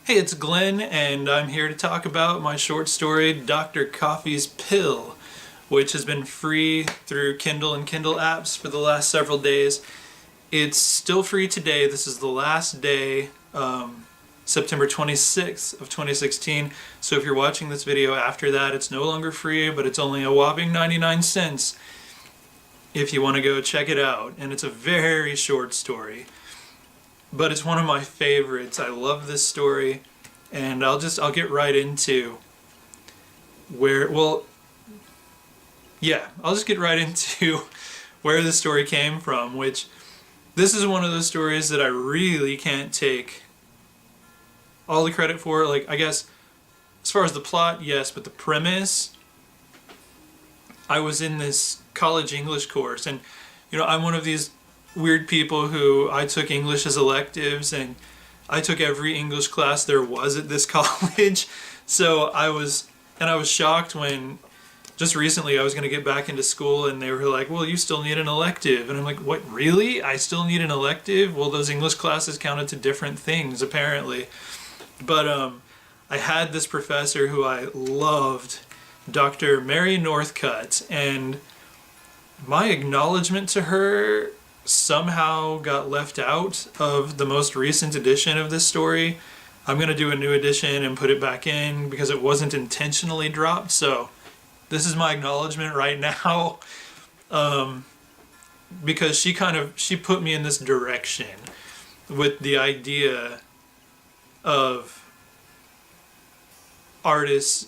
Hey, it's Glenn, and I'm here to talk about my short story, Dr. Coffee's Pill, which has been free through Kindle and Kindle apps for the last several days. It's still free today. This is the last day, September 26th of 2016. So if you're watching this video after that, it's no longer free, but it's only a whopping 99 cents if you want to go check it out. And it's a very short story, but it's one of my favorites. I love this story, and I'll get right into I'll just get right into where the story came from, which this is one of those stories that I really can't take all the credit for. Like, I guess as far as the plot, yes, but the premise, I was in this college English course, and I'm one of these weird people who I took English as electives, and I took every English class there was at this college. So I was shocked when just recently I was going to get back into school and they were like, well, you still need an elective. And I'm like, what, really? I still need an elective? Well, those English classes counted to different things apparently. But I had this professor who I loved, Dr. Mary Northcutt, and my acknowledgement to her somehow got left out of the most recent edition of this story. I'm going to do a new edition and put it back in because it wasn't intentionally dropped. So this is my acknowledgement right now, because she put me in this direction with the idea of artists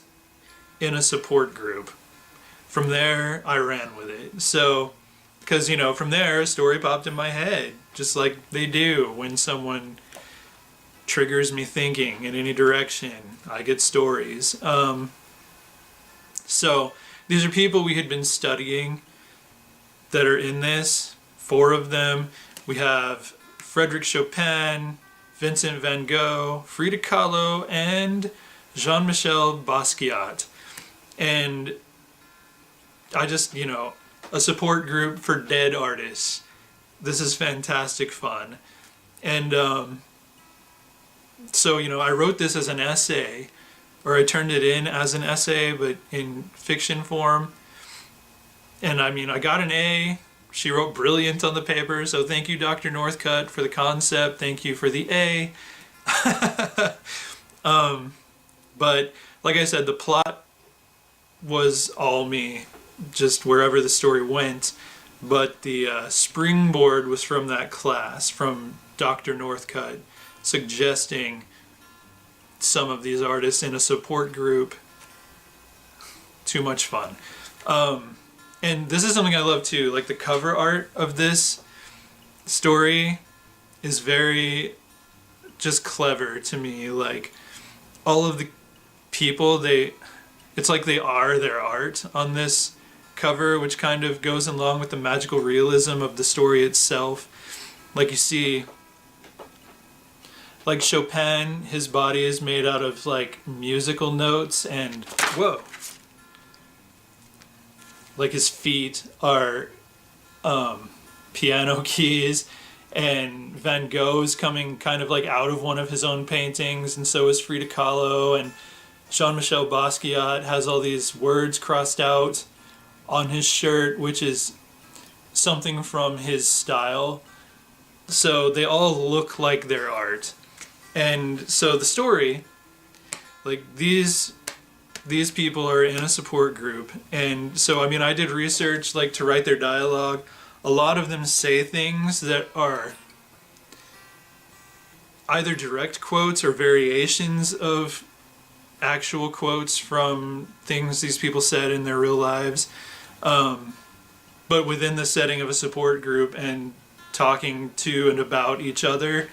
in a support group. From there, I ran with it. So, because, from there, a story popped in my head, just like they do when someone triggers me thinking in any direction. I get stories. So, these are people we had been studying that are in this, 4 of them. We have Frédéric Chopin, Vincent van Gogh, Frida Kahlo, and Jean-Michel Basquiat. And I just, a support group for dead artists. This is fantastic fun. And so, I wrote this as an essay, or I turned it in as an essay, but in fiction form. And I got an A. She wrote brilliant on the paper, so thank you, Dr. Northcutt, for the concept. Thank you for the A. But like I said, the plot was all me, just wherever the story went. But the springboard was from that class, from Dr. Northcutt, suggesting some of these artists in a support group. Too much fun. And this is something I love too, like the cover art of this story is very just clever to me. Like, all of the people, it's like they are their art on this cover, which kind of goes along with the magical realism of the story itself. Like, you see, like Chopin, his body is made out of like musical notes, and whoa, like his feet are piano keys, and Van Gogh is coming kind of like out of one of his own paintings, and so is Frida Kahlo, and Jean-Michel Basquiat has all these words crossed out on his shirt, which is something from his style. So they all look like their art. And so the story, like these people are in a support group, and so I did research like to write their dialogue. A lot of them say things that are either direct quotes or variations of actual quotes from things these people said in their real lives, but within the setting of a support group and talking to and about each other.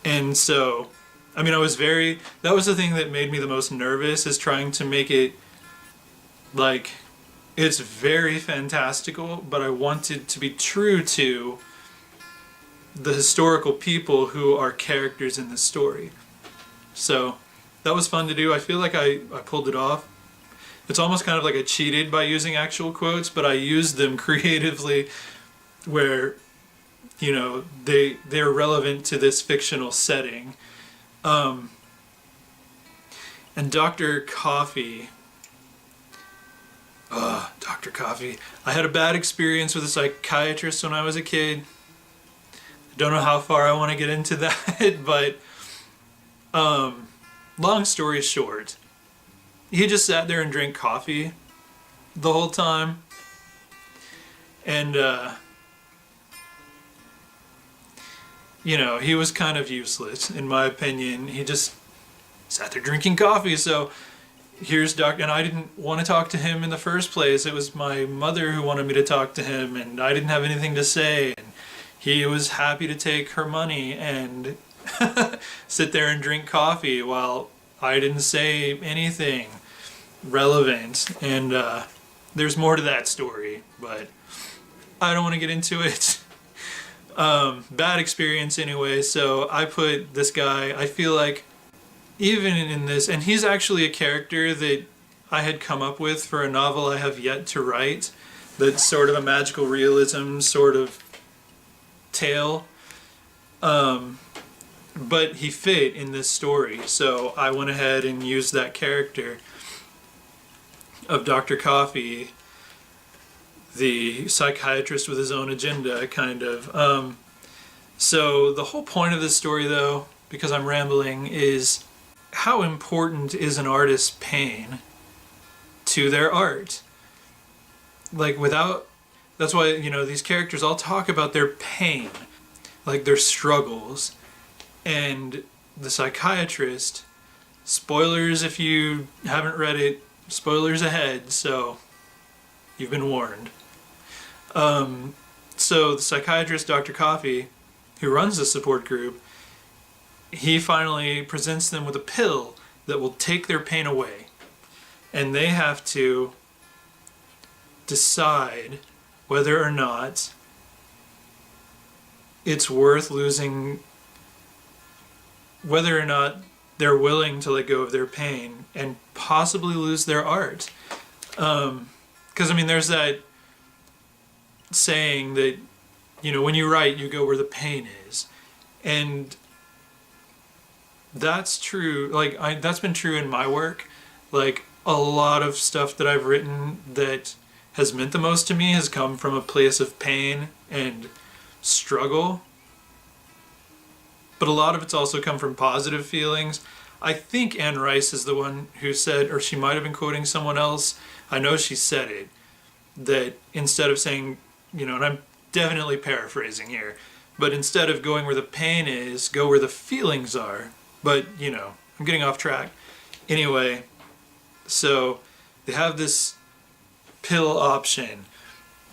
And so that was the thing that made me the most nervous, is trying to make it like, it's very fantastical, but I wanted to be true to the historical people who are characters in the story. So that was fun to do. I feel like I pulled it off. It's almost kind of like I cheated by using actual quotes, but I used them creatively where they're relevant to this fictional setting. And Dr. Coffee. Dr. Coffee. I had a bad experience with a psychiatrist when I was a kid. I don't know how far I want to get into that, but long story short, he just sat there and drank coffee the whole time. And, you know, he was kind of useless, in my opinion. He just sat there drinking coffee, so here's and I didn't want to talk to him in the first place. It was my mother who wanted me to talk to him, and I didn't have anything to say. And he was happy to take her money and sit there and drink coffee while I didn't say anything relevant. And there's more to that story, but I don't want to get into it. Bad experience anyway, so I put this guy, I feel like, even in this, and he's actually a character that I had come up with for a novel I have yet to write, that's sort of a magical realism sort of tale. But he fit in this story, so I went ahead and used that character of Dr. Coffee, the psychiatrist with his own agenda, kind of. So the whole point of this story, though, because I'm rambling, is how important is an artist's pain to their art? Like, that's why, you know, these characters all talk about their pain, like their struggles. And the psychiatrist, spoilers if you haven't read it, spoilers ahead, so you've been warned. So the psychiatrist, Dr. Coffee, who runs the support group, he finally presents them with a pill that will take their pain away. And they have to decide whether or not it's worth losing, whether or not they're willing to let go of their pain and possibly lose their art. Because, I mean, there's that saying that, you know, when you write, you go where the pain is. And that's true. Like, that's been true in my work. Like, a lot of stuff that I've written that has meant the most to me has come from a place of pain and struggle. But a lot of it's also come from positive feelings. I think Anne Rice is the one who said, or she might have been quoting someone else, I know she said it, that instead of saying, you know, and I'm definitely paraphrasing here, but instead of going where the pain is, go where the feelings are. But, you know, I'm getting off track. Anyway, so they have this pill option,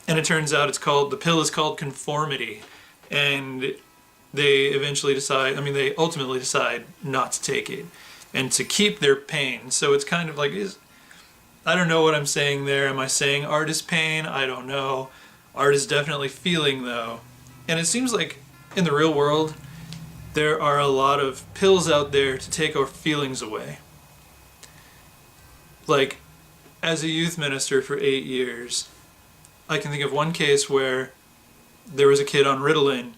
and it turns out the pill is called conformity, and they ultimately decide not to take it and to keep their pain. So it's kind of like, I don't know what I'm saying there. Am I saying art is pain? I don't know. Art is definitely feeling, though. And it seems like in the real world, there are a lot of pills out there to take our feelings away. Like, as a youth minister for 8 years, I can think of one case where there was a kid on Ritalin,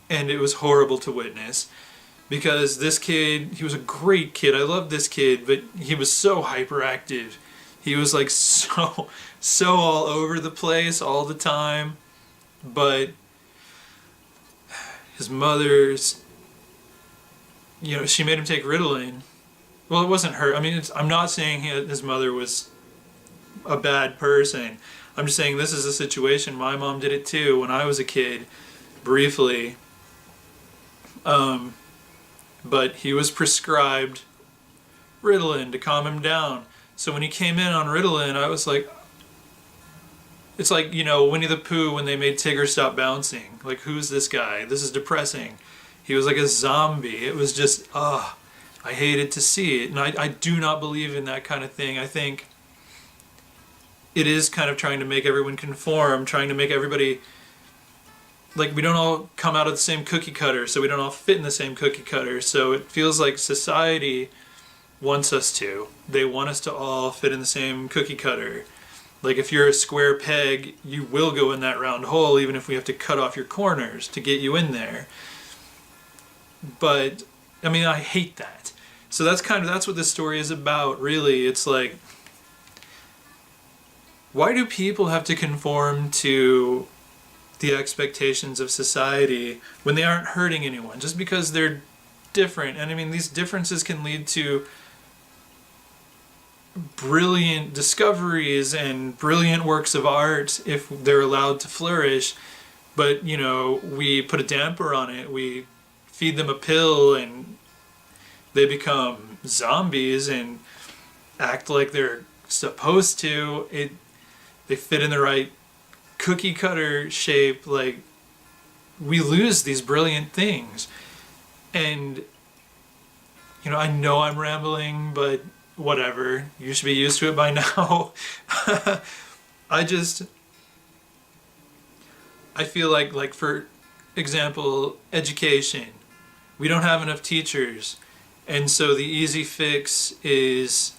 and it was horrible to witness, because this kid, he was a great kid. I loved this kid, but he was so hyperactive. He was like so all over the place all the time. But his mother's, you know, she made him take Ritalin. Well, it wasn't her. I mean, I'm not saying his mother was a bad person. I'm just saying this is a situation. My mom did it too when I was a kid, briefly. But he was prescribed Ritalin to calm him down. So when he came in on Ritalin, I was like, it's like, you know, Winnie the Pooh when they made Tigger stop bouncing. Like, who's this guy? This is depressing. He was like a zombie. It was just, I hated to see it. And I do not believe in that kind of thing. I think it is kind of trying to make everyone conform, trying to make everybody, like, we don't all come out of the same cookie cutter, so we don't all fit in the same cookie cutter. So it feels like society wants us to. They want us to all fit in the same cookie cutter. Like, if you're a square peg, you will go in that round hole, even if we have to cut off your corners to get you in there. But, I mean, I hate that. So that's what this story is about, really. It's like, why do people have to conform to the expectations of society when they aren't hurting anyone just because they're different? And I mean, these differences can lead to brilliant discoveries and brilliant works of art if they're allowed to flourish. But, you know, we put a damper on it. We feed them a pill and they become zombies and act like they're supposed to. They fit in the right cookie cutter shape. Like, we lose these brilliant things. And, you know I'm rambling, but whatever. You should be used to it by now. I feel like for example, education. We don't have enough teachers. And so the easy fix is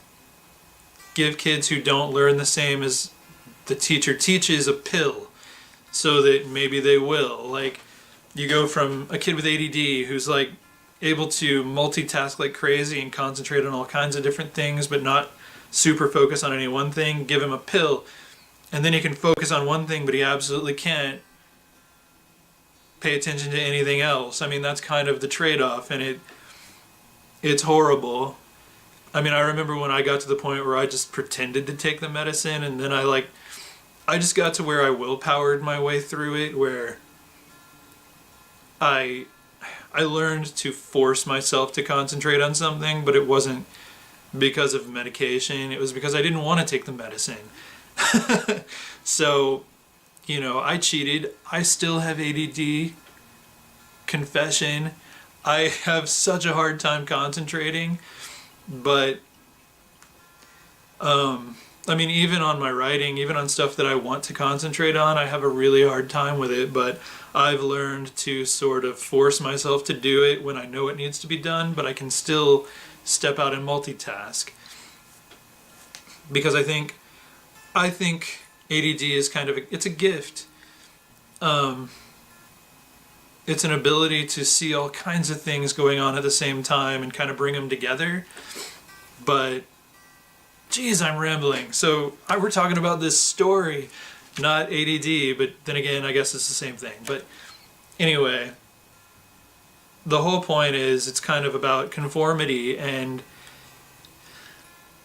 give kids who don't learn the same as the teacher teaches a pill so that maybe they will. Like, you go from a kid with ADD who's like able to multitask like crazy and concentrate on all kinds of different things but not super focus on any one thing, give him a pill, and then he can focus on one thing but he absolutely can't pay attention to anything else. I mean, that's kind of the trade-off, and it's horrible. I mean, I remember when I got to the point where I just pretended to take the medicine, and then I just got to where I willpowered my way through it, where I learned to force myself to concentrate on something, but it wasn't because of medication. It was because I didn't want to take the medicine. So, you know, I cheated. I still have ADD. Confession. I have such a hard time concentrating, but I mean, even on my writing, even on stuff that I want to concentrate on, I have a really hard time with it, but I've learned to sort of force myself to do it when I know it needs to be done, but I can still step out and multitask. Because I think ADD is kind of it's a gift. It's an ability to see all kinds of things going on at the same time and kind of bring them together. But, geez, I'm rambling. So we're talking about this story, not ADD, but then again, I guess it's the same thing. But anyway, the whole point is it's kind of about conformity, and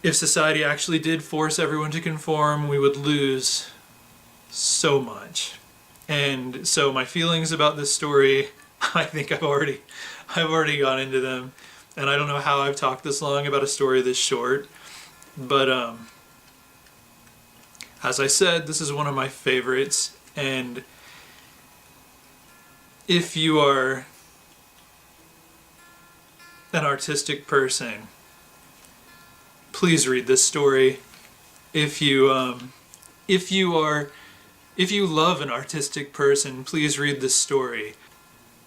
if society actually did force everyone to conform, we would lose so much. And so my feelings about this story, I think I've already gone into them, and I don't know how I've talked this long about a story this short, but as I said, this is one of my favorites, and if you are an artistic person, please read this story. If you love an artistic person, please read this story.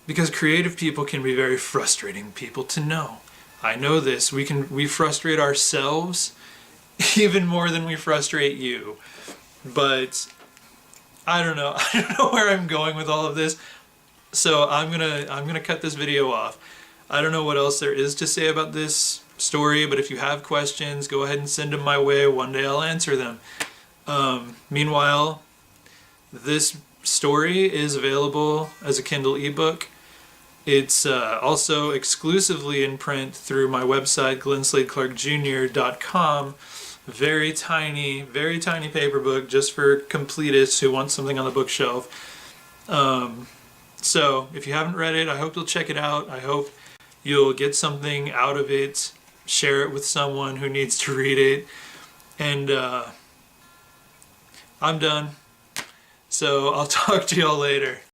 Because creative people can be very frustrating people to know. I know this. We frustrate ourselves even more than we frustrate you. But I don't know. I don't know where I'm going with all of this. So I'm gonna cut this video off. I don't know what else there is to say about this story, but if you have questions, go ahead and send them my way. One day I'll answer them. Meanwhile, this story is available as a Kindle ebook. It's also exclusively in print through my website, glennslade-clark-jr.com. Very tiny paper book just for completists who want something on the bookshelf. So if you haven't read it, I hope you'll check it out. I hope you'll get something out of it. Share it with someone who needs to read it. And I'm done. So I'll talk to y'all later.